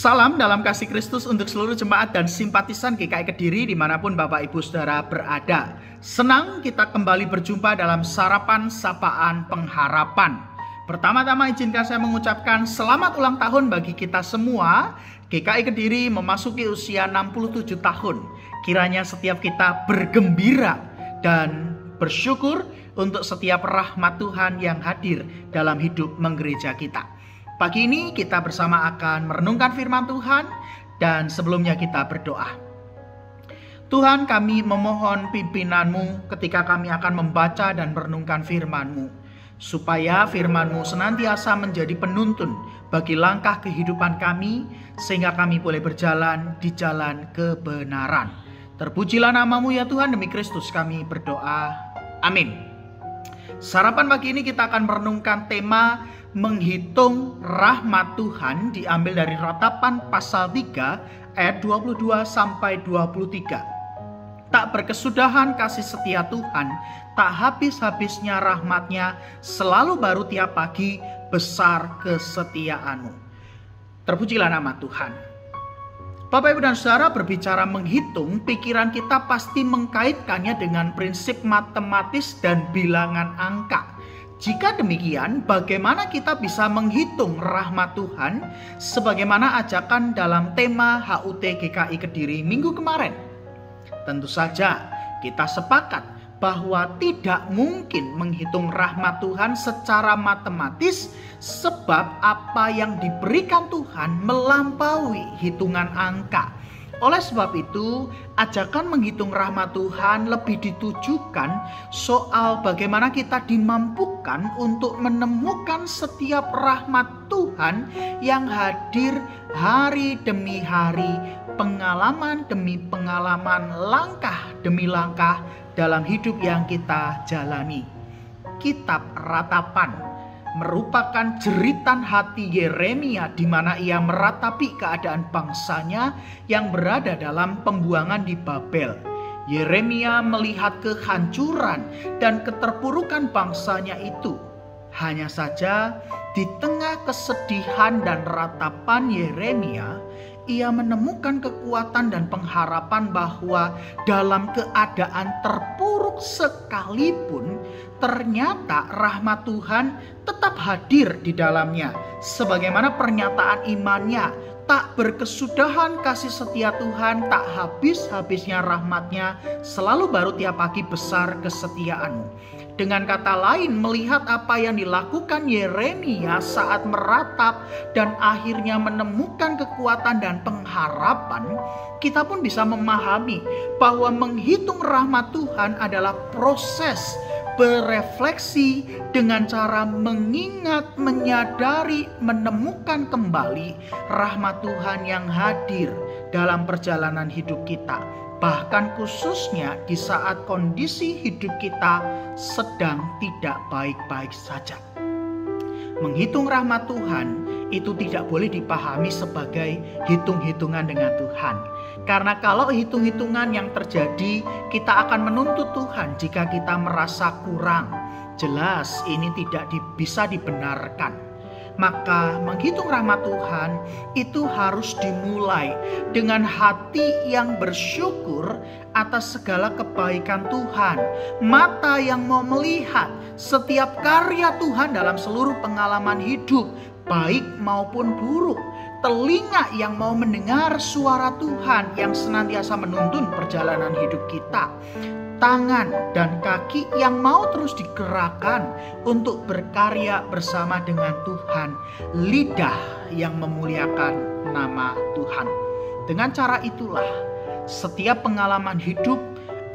Salam dalam kasih Kristus untuk seluruh jemaat dan simpatisan GKI Kediri dimanapun Bapak Ibu Saudara berada. Senang kita kembali berjumpa dalam Sarapan Sapaan Pengharapan. Pertama-tama izinkan saya mengucapkan selamat ulang tahun bagi kita semua. GKI Kediri memasuki usia 67 tahun. Kiranya setiap kita bergembira dan bersyukur untuk setiap rahmat Tuhan yang hadir dalam hidup menggereja kita. Pagi ini kita bersama akan merenungkan firman Tuhan dan sebelumnya kita berdoa. Tuhan, kami memohon pimpinanmu ketika kami akan membaca dan merenungkan firman-Mu, supaya firman-Mu senantiasa menjadi penuntun bagi langkah kehidupan kami, sehingga kami boleh berjalan di jalan kebenaran. Terpujilah nama-Mu ya Tuhan, demi Kristus kami berdoa. Amin. Sarapan pagi ini kita akan merenungkan tema menghitung rahmat Tuhan, diambil dari Ratapan pasal 3 ayat 22 sampai 23. Tak berkesudahan kasih setia Tuhan, tak habis-habisnya rahmatnya, selalu baru tiap pagi, besar kesetiaan-Mu. Terpujilah nama Tuhan. Bapak Ibu dan Saudara, berbicara menghitung, pikiran kita pasti mengkaitkannya dengan prinsip matematis dan bilangan angka. Jika demikian, bagaimana kita bisa menghitung rahmat Tuhan sebagaimana ajakan dalam tema HUT GKI Kediri minggu kemarin? Tentu saja kita sepakat bahwa tidak mungkin menghitung rahmat Tuhan secara matematis, sebab apa yang diberikan Tuhan melampaui hitungan angka. Oleh sebab itu, ajakan menghitung rahmat Tuhan lebih ditujukan soal bagaimana kita dimampukan untuk menemukan setiap rahmat Tuhan yang hadir hari demi hari, pengalaman demi pengalaman, langkah demi langkah dalam hidup yang kita jalani. Kitab Ratapan merupakan jeritan hati Yeremia di mana ia meratapi keadaan bangsanya yang berada dalam pembuangan di Babel. Yeremia melihat kehancuran dan keterpurukan bangsanya itu. Hanya saja di tengah kesedihan dan ratapan Yeremia, ia menemukan kekuatan dan pengharapan bahwa dalam keadaan terpuruk sekalipun, ternyata rahmat Tuhan tetap hadir di dalamnya. Sebagaimana pernyataan imannya, tak berkesudahan kasih setia Tuhan, tak habis-habisnya rahmatnya, selalu baru tiap pagi, besar kesetiaan-Mu. Dengan kata lain, melihat apa yang dilakukan Yeremia saat meratap dan akhirnya menemukan kekuatan dan pengharapan, kita pun bisa memahami bahwa menghitung rahmat Tuhan adalah proses berefleksi dengan cara mengingat, menyadari, menemukan kembali rahmat Tuhan yang hadir dalam perjalanan hidup kita. Bahkan khususnya di saat kondisi hidup kita sedang tidak baik-baik saja. Menghitung rahmat Tuhan itu tidak boleh dipahami sebagai hitung-hitungan dengan Tuhan. Karena kalau hitung-hitungan yang terjadi, kita akan menuntut Tuhan jika kita merasa kurang. Jelas ini tidak bisa dibenarkan. Maka menghitung rahmat Tuhan itu harus dimulai dengan hati yang bersyukur atas segala kebaikan Tuhan. Mata yang mau melihat setiap karya Tuhan dalam seluruh pengalaman hidup, baik maupun buruk. Telinga yang mau mendengar suara Tuhan yang senantiasa menuntun perjalanan hidup kita. Tangan dan kaki yang mau terus digerakkan untuk berkarya bersama dengan Tuhan. Lidah yang memuliakan nama Tuhan. Dengan cara itulah setiap pengalaman hidup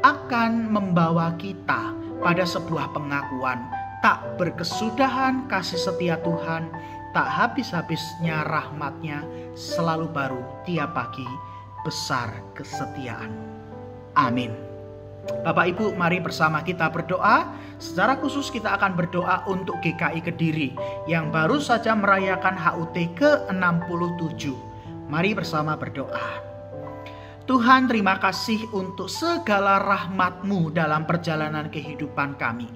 akan membawa kita pada sebuah pengakuan tak berkesudahan kasih setia Tuhan, tak habis-habisnya rahmatnya, selalu baru tiap pagi, besar kesetiaan. Amin. Bapak Ibu, mari bersama kita berdoa. Secara khusus kita akan berdoa untuk GKI Kediri yang baru saja merayakan HUT ke-67. Mari bersama berdoa. Tuhan, terima kasih untuk segala rahmat-Mu dalam perjalanan kehidupan kami.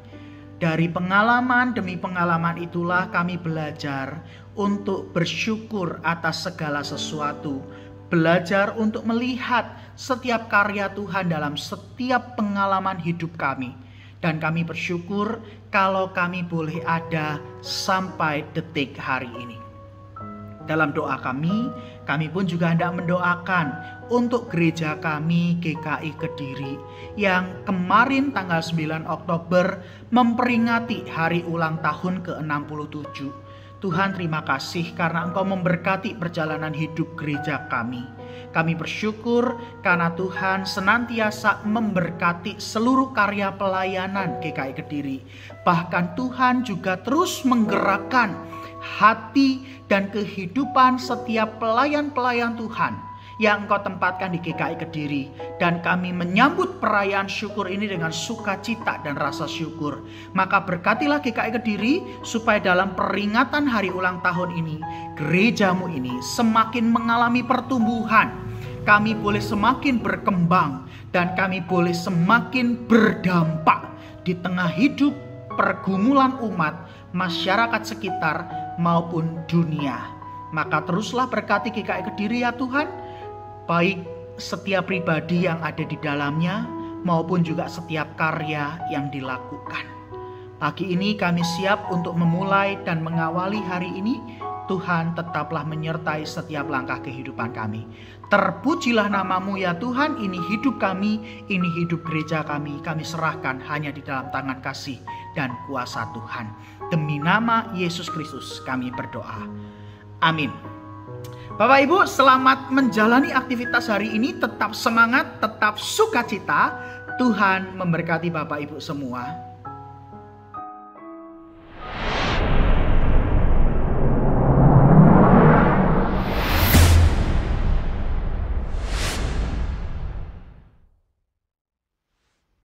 Dari pengalaman demi pengalaman itulah kami belajar untuk bersyukur atas segala sesuatu. Belajar untuk melihat setiap karya Tuhan dalam setiap pengalaman hidup kami. Dan kami bersyukur kalau kami boleh ada sampai detik hari ini. Dalam doa kami pun juga hendak mendoakan untuk gereja kami GKI Kediri yang kemarin tanggal 9 Oktober memperingati hari ulang tahun ke-67. Tuhan, terima kasih karena Engkau memberkati perjalanan hidup gereja kami. Kami bersyukur karena Tuhan senantiasa memberkati seluruh karya pelayanan GKI Kediri. Bahkan Tuhan juga terus menggerakkan hati dan kehidupan setiap pelayan-pelayan Tuhan yang Engkau tempatkan di GKI Kediri. Dan kami menyambut perayaan syukur ini dengan sukacita dan rasa syukur. Maka berkatilah GKI Kediri supaya dalam peringatan hari ulang tahun ini, gerejamu ini semakin mengalami pertumbuhan. Kami boleh semakin berkembang dan kami boleh semakin berdampak di tengah hidup pergumulan umat, masyarakat sekitar maupun dunia. Maka teruslah berkati GKI Kediri ya Tuhan, baik setiap pribadi yang ada di dalamnya maupun juga setiap karya yang dilakukan. Pagi ini kami siap untuk memulai dan mengawali hari ini. Tuhan tetaplah menyertai setiap langkah kehidupan kami. Terpujilah nama-Mu ya Tuhan, ini hidup kami, ini hidup gereja kami. Kami serahkan hanya di dalam tangan kasih dan kuasa Tuhan. Demi nama Yesus Kristus kami berdoa. Amin. Bapak Ibu, selamat menjalani aktivitas hari ini. Tetap semangat, tetap sukacita. Tuhan memberkati Bapak Ibu semua.